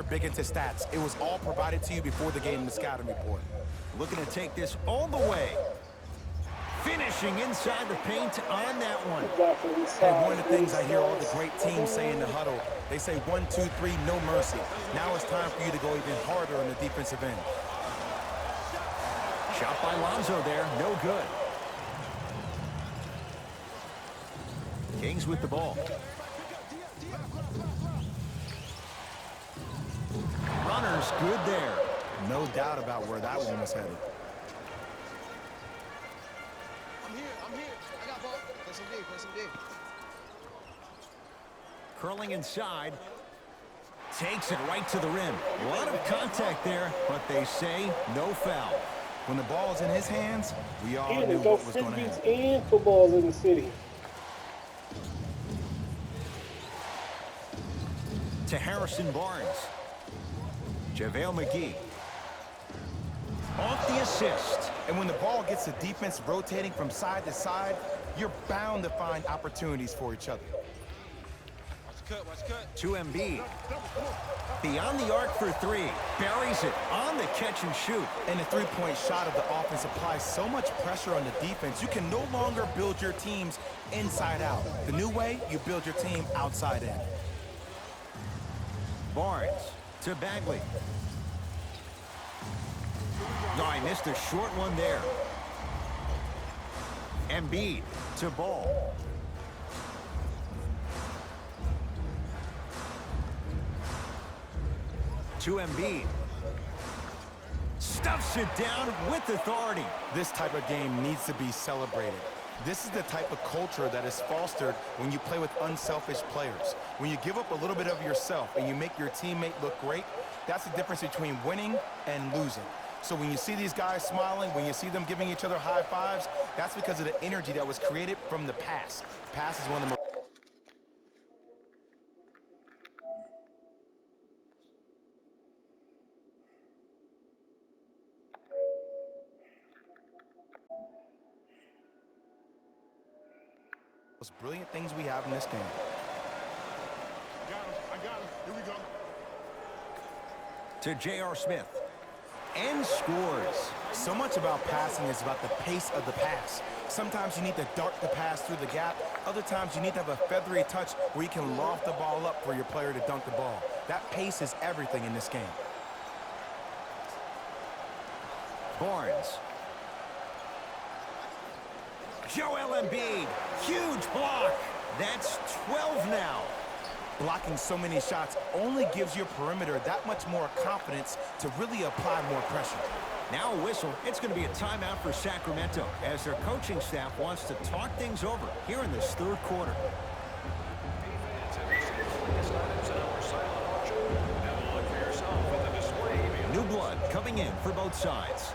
never big into stats. It was all provided to you before the game in the scouting report. Looking to take this all the way. Finishing inside the paint on that one. Hey, one of the things I hear all the great teams say in the huddle, they say 1, 2, 3, no mercy. Now it's time for you to go even harder on the defensive end. Shot by Lonzo there, no good. Kings with the ball. Runners good there. No doubt about where that one was headed. I'm here. I got ball. Play some D. Curling inside. Takes it right to the rim. A lot of contact there, but they say no foul. When the ball's in his hands, we all knew what was going to happen. And football in the city. To Harrison Barnes. JaVale McGee. Off the assist. And when the ball gets the defense rotating from side to side, you're bound to find opportunities for each other. Watch cut. To Embiid. Beyond the arc for three. Buries it on the catch and shoot. And the three-point shot of the offense applies so much pressure on the defense, you can no longer build your teams inside out. The new way, you build your team outside in. Barnes to Bagley. No, I missed a short one there. Embiid to Ball. To Embiid. Stuffs it down with authority. This type of game needs to be celebrated. This is the type of culture that is fostered when you play with unselfish players. When you give up a little bit of yourself and you make your teammate look great, that's the difference between winning and losing. So when you see these guys smiling, when you see them giving each other high fives, that's because of the energy that was created from the pass. Pass is one of the most... most brilliant things we have in this game. I got him. Here we go. To J.R. Smith. And scores. So much about passing is about the pace of the pass. Sometimes you need to dart the pass through the gap. Other times you need to have a feathery touch where you can loft the ball up for your player to dunk the ball. That pace is everything in this game. Barnes. Joel Embiid. Huge block. That's 12 now. Blocking so many shots only gives your perimeter that much more confidence to really apply more pressure. Now a whistle. It's going to be a timeout for Sacramento as their coaching staff wants to talk things over here in this third quarter. New blood coming in for both sides.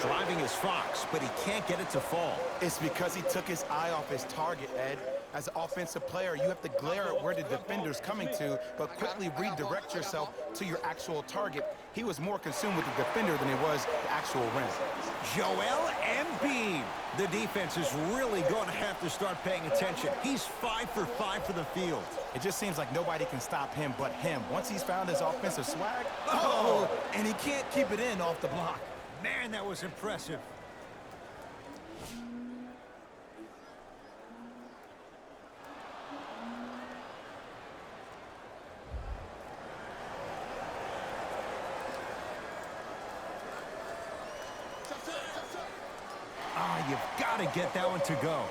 Driving is Fox, but he can't get it to fall. It's because he took his eye off his target, Ed. As an offensive player, you have to glare at where the defender's coming to, but quickly redirect yourself to your actual target. He was more consumed with the defender than he was the actual rim. Joel Embiid. The defense is really going to have to start paying attention. He's 5 for 5 for the field. It just seems like nobody can stop him but him. Once he's found his offensive swag, and he can't keep it in off the block. Man, that was impressive. You've got to get that one to go.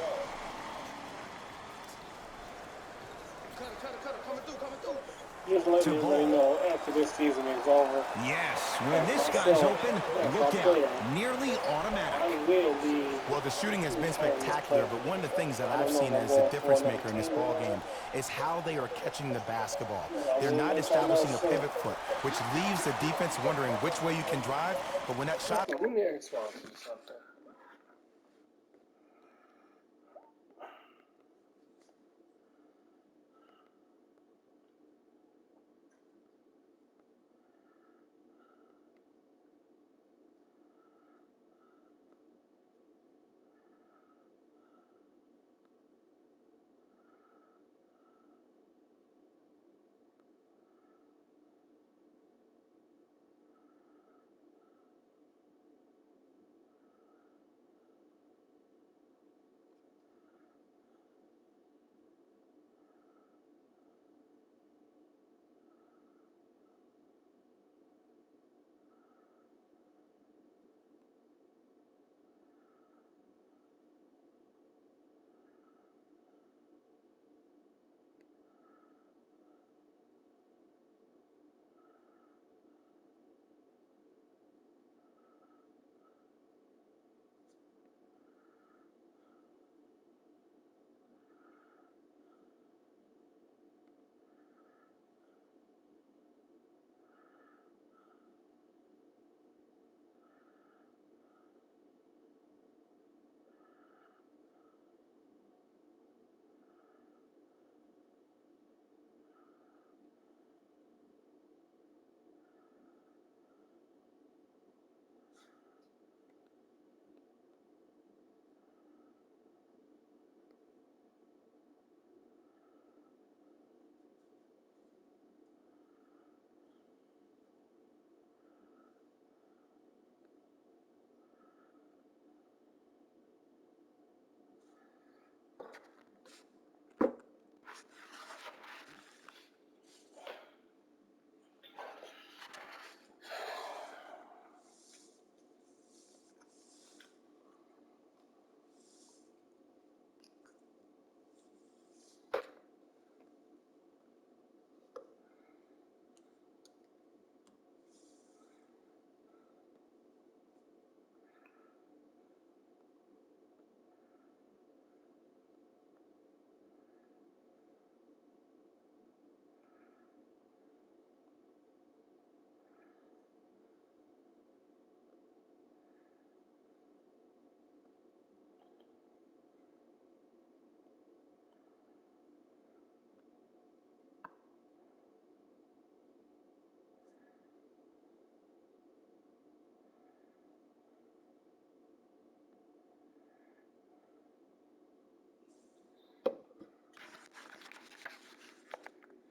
Just let everybody know after this season is over. Yes, when this guy's open, look out. Nearly automatic. I will be. Well, the shooting has been spectacular, but one of the things that I've seen as a difference maker in this ball game is how they are catching the basketball. They're not establishing a pivot foot, which leaves the defense wondering which way you can drive, but when that shot... Let me ask y'all something.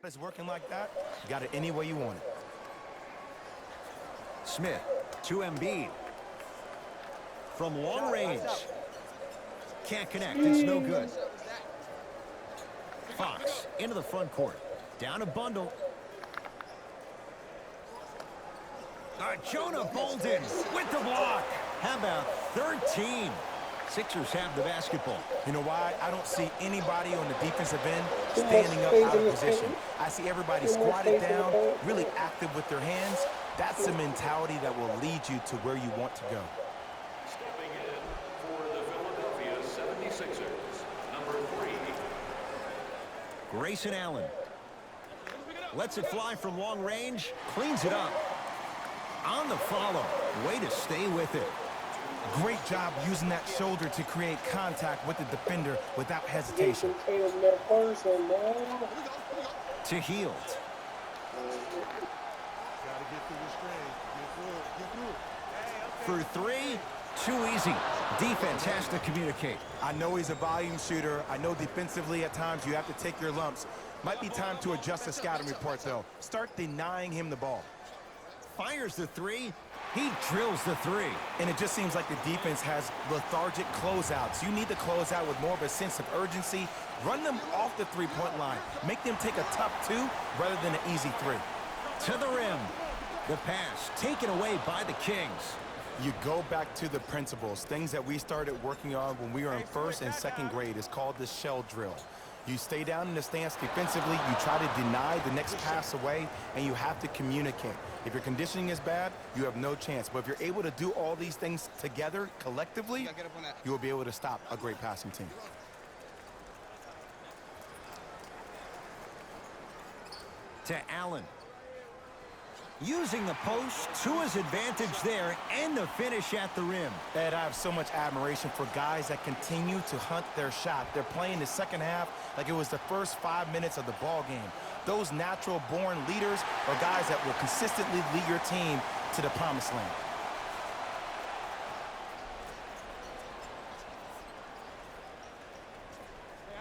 is working like that, you got it any way you want it. Smith to Embiid. From long range. Can't connect. It's no good. Fox into the front court. Down a bundle. Jonah Bolden with the block. How about 13? Sixers have the basketball. You know why? I don't see anybody on the defensive end standing up out of position. I see everybody squatted down, really active with their hands. That's the mentality that will lead you to where you want to go. Stepping in for the Philadelphia 76ers, number 3. Grayson Allen. Lets it fly from long range. Cleans it up. On the follow. Way to stay with it. Great job using that shoulder to create contact with the defender without hesitation. To Hield. For three, too easy. Defense has to communicate. I know he's a volume shooter. I know defensively at times you have to take your lumps. Might be time to adjust the scouting report, though. Start denying him the ball. Fires the three. He drills the three. And it just seems like the defense has lethargic closeouts. You need to close out with more of a sense of urgency. Run them off the three-point line. Make them take a tough two rather than an easy three. To the rim. The pass taken away by the Kings. You go back to the principles, things that we started working on when we were in first and second grade. It's called the shell drill. You stay down in the stance defensively, you try to deny the next pass away, and you have to communicate. If your conditioning is bad, you have no chance. But if you're able to do all these things together, collectively, you will be able to stop a great passing team. To Allen. Using the post to his advantage there, and the finish at the rim. Ed, I have so much admiration for guys that continue to hunt their shot. They're playing the second half like it was the first 5 minutes of the ball game. Those natural-born leaders are guys that will consistently lead your team to the promised land.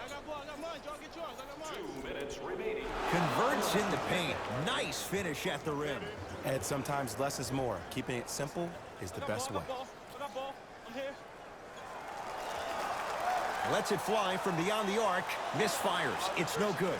I got mine. Y'all get yours. I got mine. 2 minutes remaining. Converts in the paint. Nice finish at the rim. Ed, sometimes less is more. Keeping it simple is the best way. I got ball. I'm here. Lets it fly from beyond the arc. Misfires. It's no good.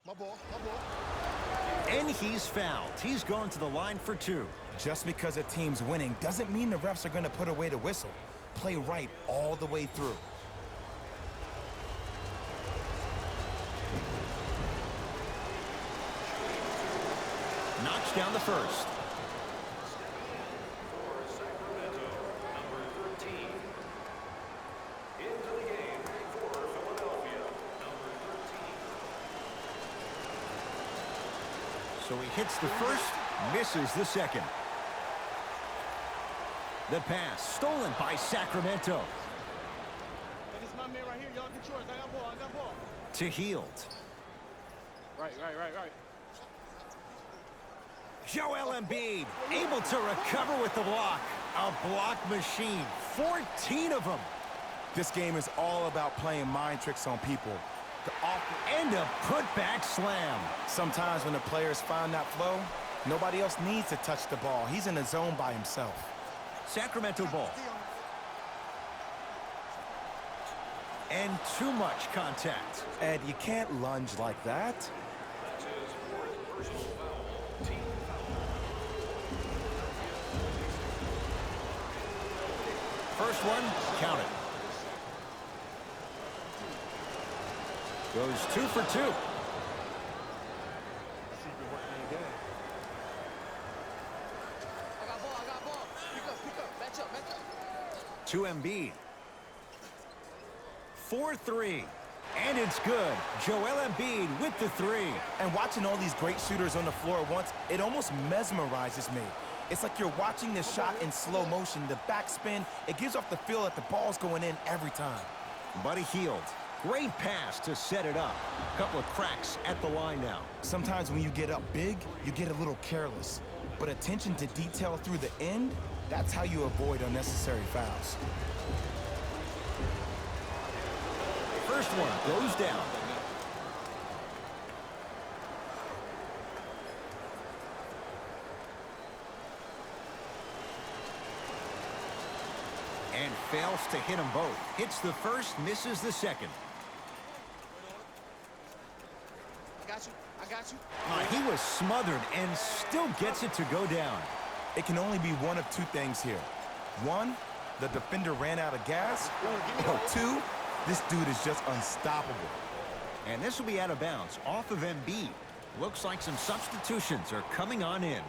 My ball. And he's fouled. He's going to the line for two. Just because a team's winning doesn't mean the refs are going to put away the whistle. Play right all the way through. Knocks down the first. For Sacramento, number 13. Into the game for Philadelphia, number 13. So he hits the first, misses the second. The pass stolen by Sacramento. Hey, this is my man right here. Y'all get yours. I got ball. I got ball. To Hield. Right. Joel Embiid able to recover with the block. A block machine. 14 of them. This game is all about playing mind tricks on people. And a putback slam. Sometimes when the players find that flow, nobody else needs to touch the ball. He's in the zone by himself. Sacramento ball. And too much contact. Ed, you can't lunge like that. That's his fourth personal foul. Team foul. First one, count it. Goes 2 for 2. I got ball. Pick up. Match up. To Embiid. 4-3. And it's good. Joel Embiid with the 3. And watching all these great shooters on the floor at once, it almost mesmerizes me. It's like you're watching this shot in slow motion. The backspin, it gives off the feel that the ball's going in every time. Buddy Hield. Great pass to set it up. Couple of cracks at the line now. Sometimes when you get up big, you get a little careless. But attention to detail through the end, that's how you avoid unnecessary fouls. First one goes down. And fails to hit them both. Hits the first, misses the second. I got you. He was smothered and still gets it to go down. It can only be one of two things here. One, the defender ran out of gas. Or two, this dude is just unstoppable. And this will be out of bounds off of Embiid. Looks like some substitutions are coming on in.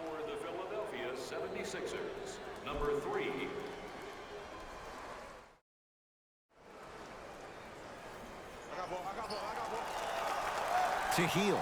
For the Philadelphia 76ers, number 3. I got ball. To Hield.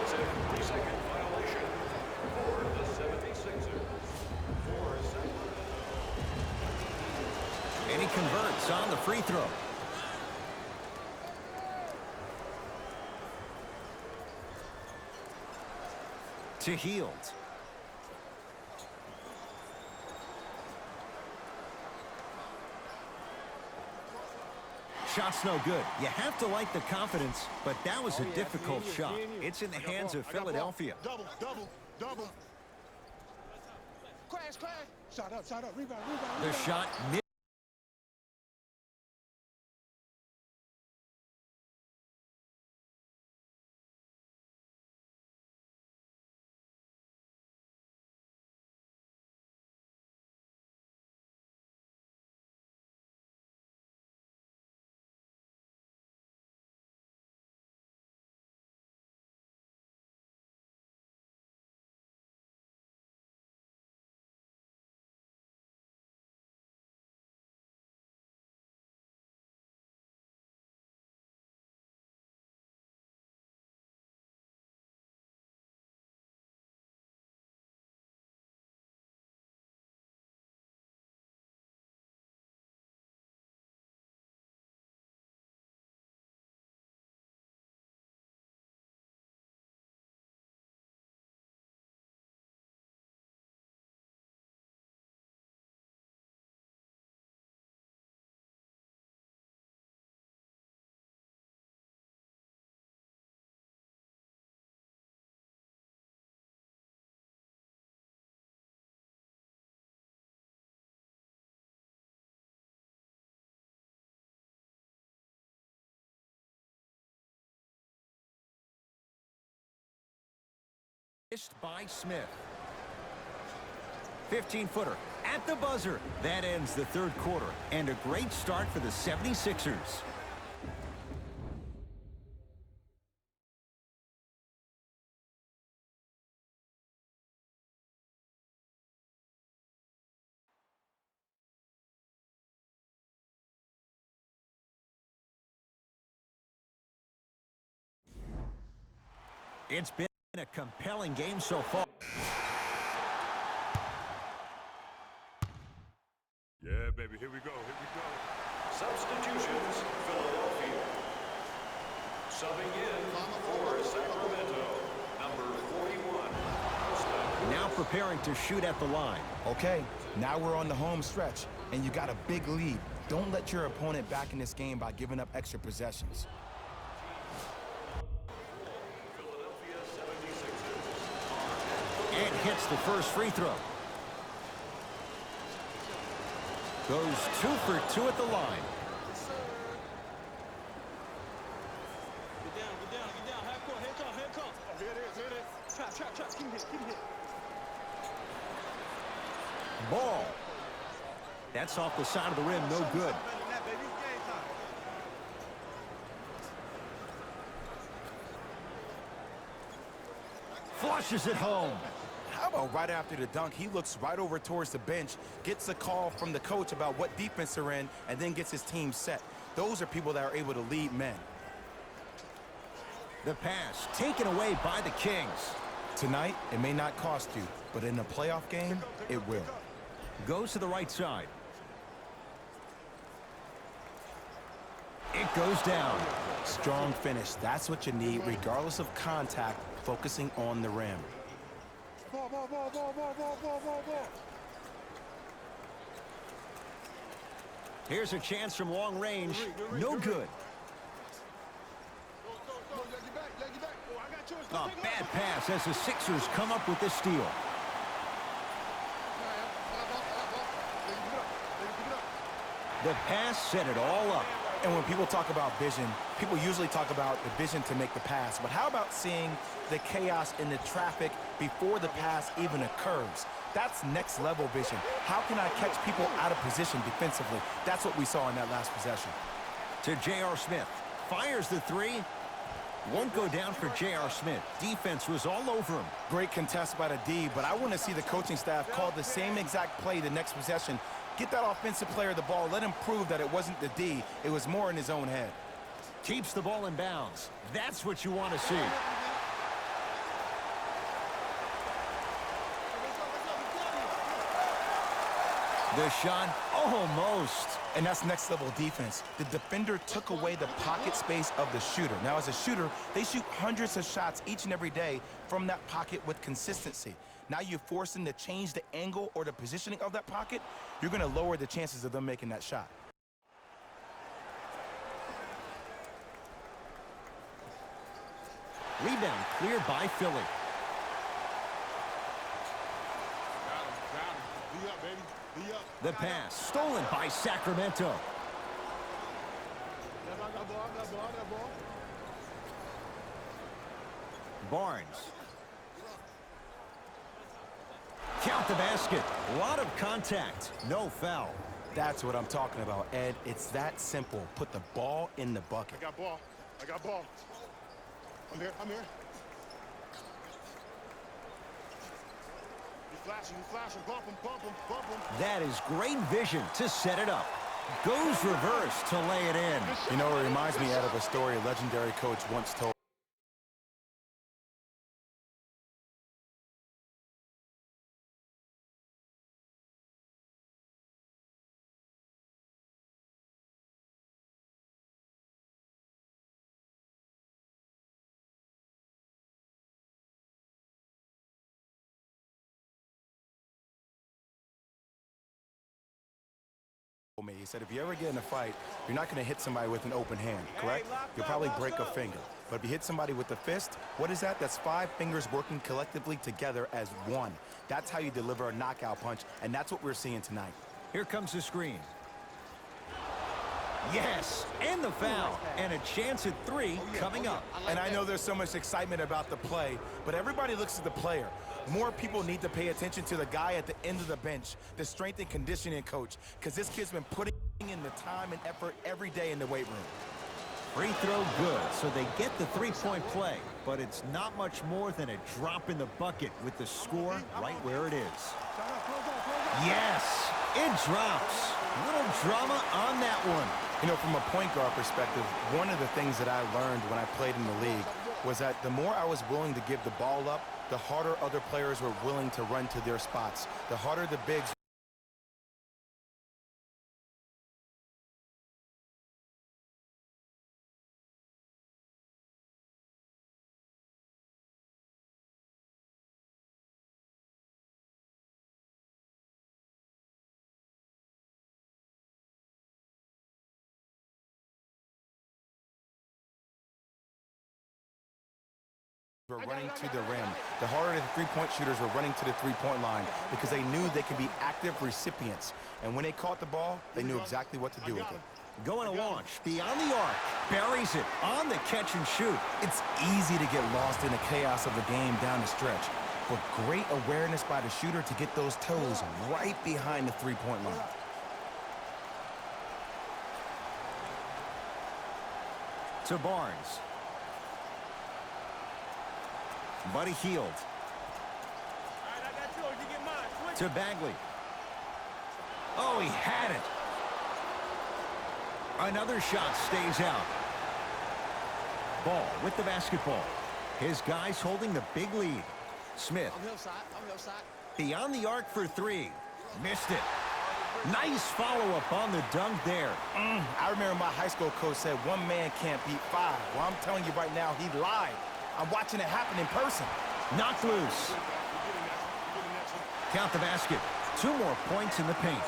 Defensive 3-second violation for the 76ers. For Sacramento. And he converts on the free throw. To Hield. Shot's no good. You have to like the confidence, but that was a difficult shot. It's in the hands of Philadelphia. Double. Crash. Shot up. Rebound. The shot Missed by Smith. 15-footer at the buzzer. That ends the third quarter, and a great start for the 76ers. It's been a compelling game so far. Yeah, baby, here we go, here we go. Substitutions, Philadelphia. Subbing in for Sacramento, number 41, Costa. Now preparing to shoot at the line. Okay, now we're on the home stretch, and you got a big lead. Don't let your opponent back in this game by giving up extra possessions. Philadelphia 76ers. And hits the first free throw. Goes 2 for 2 at the line. Get down, get down, get down. Half court, hand call, hand call. Oh, here it is, here it is. Trap, trap, trap. Keep it hit, keep it hit. Ball. That's off the side of the rim, no good. Better than that, baby. Game time. Flushes it home. How about right after the dunk, he looks right over towards the bench, gets a call from the coach about what defense they're in, and then gets his team set. Those are people that are able to lead men. The pass taken away by the Kings. Tonight, it may not cost you, but in a playoff game, it will. Goes to the right side. It goes down. Strong finish. That's what you need, regardless of contact, focusing on the rim. Ball, ball, ball, ball, ball, ball, ball, ball, ball. Here's a chance from long range. No good. Go, leg it back, leg it back. Oh, I got yours. A bad pass as the Sixers come up with the steal. The pass set it all up. And when people talk about vision, people usually talk about the vision to make the pass. But how about seeing the chaos in the traffic before the pass even occurs? That's next level vision. How can I catch people out of position defensively? That's what we saw in that last possession. To J.R. Smith. Fires the three. Won't go down for J.R. Smith. Defense was all over him. Great contest by the D, but I want to see the coaching staff call the same exact play the next possession. Get that offensive player the ball. Let him prove that it wasn't the D. It was more in his own head. Keeps the ball in bounds. That's what you want to see. The shot, almost. And that's next level defense. The defender took away the pocket space of the shooter. Now, as a shooter, they shoot hundreds of shots each and every day from that pocket with consistency. Now you force them to change the angle or the positioning of that pocket, you're going to lower the chances of them making that shot. Rebound cleared by Philly. Got him. Be up, baby. Be up. The pass stolen by Sacramento. I got ball, I got ball, I got ball. Barnes. Count the basket. A lot of contact. No foul. That's what I'm talking about, Ed. It's that simple. Put the ball in the bucket. I got ball. I got ball. I'm here. I'm here. You flashing, bump him, bump him, bump him. That is great vision to set it up. Goes reverse to lay it in. You know, it reminds me, Ed, of a story a legendary coach once told. He said, if you ever get in a fight, you're not going to hit somebody with an open hand, correct? You'll probably break a finger. But if you hit somebody with the fist, what is that? That's 5 fingers working collectively together as one. That's how you deliver a knockout punch, and that's what we're seeing tonight. Here comes the screen. Yes, and the foul. And a chance at 3 coming up. And I know there's so much excitement about the play, but everybody looks at the player. More people need to pay attention to the guy at the end of the bench, the strength and conditioning coach, because this kid's been putting in the time and effort every day in the weight room. Free throw good, so they get the three-point play, but it's not much more than a drop in the bucket with the score right where it is. Yes, it drops. Little drama on that one. You know, from a point guard perspective, one of the things that I learned when I played in the league was that the more I was willing to give the ball up, the harder other players were willing to run to their spots. The harder the bigs were running to the rim, the harder the three-point shooters were running to the three-point line because they knew they could be active recipients. And when they caught the ball, they knew exactly what to do with it. Going to launch beyond the arc, buries it on the catch and shoot. It's easy to get lost in the chaos of the game down the stretch, but great awareness by the shooter to get those toes right behind the three-point line. To Barnes. Buddy Hield. To Bagley. Oh, he had it. Another shot stays out. Ball with the basketball. His guys holding the big lead. Smith. Beyond the arc for 3. Missed it. Nice follow-up on the dunk there. I remember my high school coach said 1 man can't beat 5. Well, I'm telling you right now, he lied. I'm watching it happen in person. Knocked loose. Count the basket. 2 more points in the paint.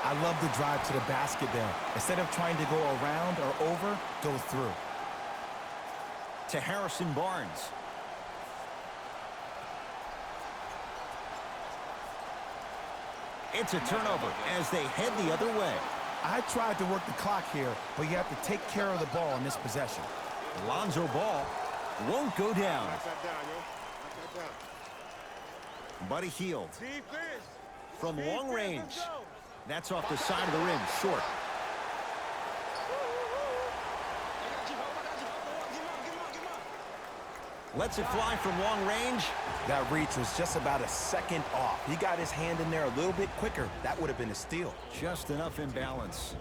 I love the drive to the basket there. Instead of trying to go around or over, go through. To Harrison Barnes. It's a turnover as they head the other way. I tried to work the clock here, but you have to take care of the ball in this possession. Lonzo Ball won't go down. Buddy Hield. From long range. That's off the side of the rim, short. Lets it fly from long range. That reach was just about a second off. He got his hand in there a little bit quicker. That would have been a steal. Just enough imbalance.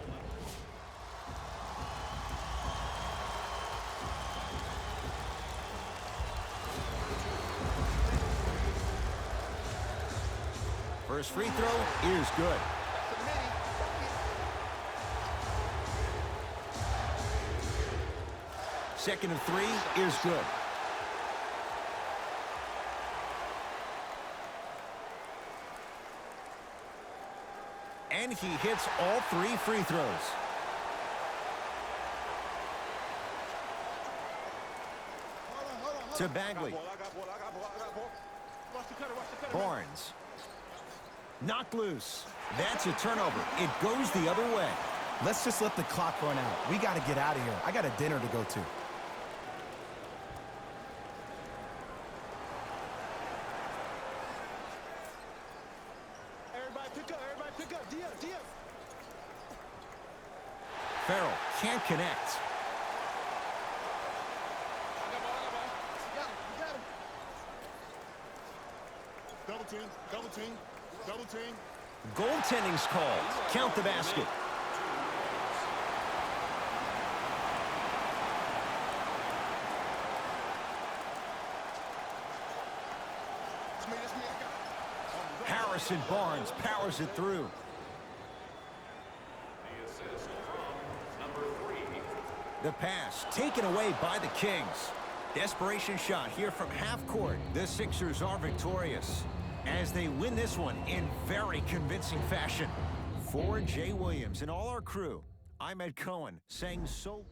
First free throw is good. Second of 3 is good. And he hits all 3 free throws. To Bagley. Barnes. Knocked loose. That's a turnover. It goes the other way. Let's just let the clock run out. We got to get out of here. I got a dinner to go to. Everybody pick up. Dia. Farrell can't connect. Double team. Goaltending's called. Count the basket. Harrison Barnes powers it through. The assist from number 3. The pass taken away by the Kings. Desperation shot here from half court. The Sixers are victorious as they win this one in very convincing fashion. For Jay Williams and all our crew, I'm Ed Cohen saying so.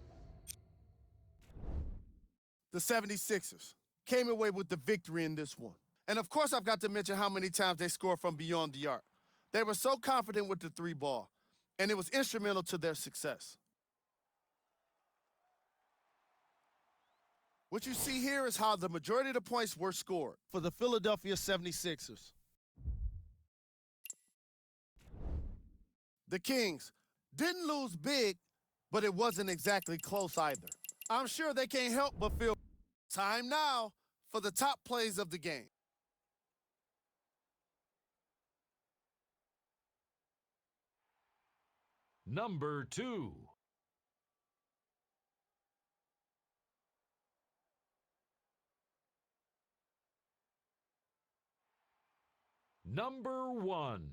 The 76ers came away with the victory in this one. And of course, I've got to mention how many times they scored from beyond the arc. They were so confident with the 3 ball, and it was instrumental to their success. What you see here is how the majority of the points were scored for the Philadelphia 76ers. The Kings didn't lose big, but it wasn't exactly close either. I'm sure they can't help but feel time now for the top plays of the game. Number 2. Number 1.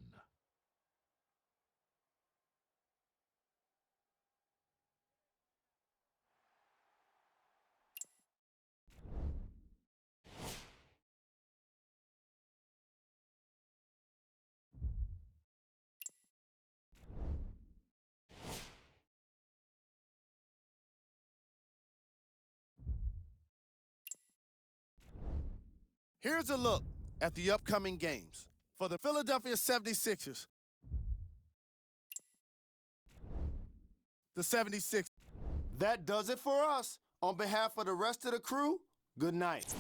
Here's a look at the upcoming games for the Philadelphia 76ers. The 76ers. That does it for us. On behalf of the rest of the crew, good night.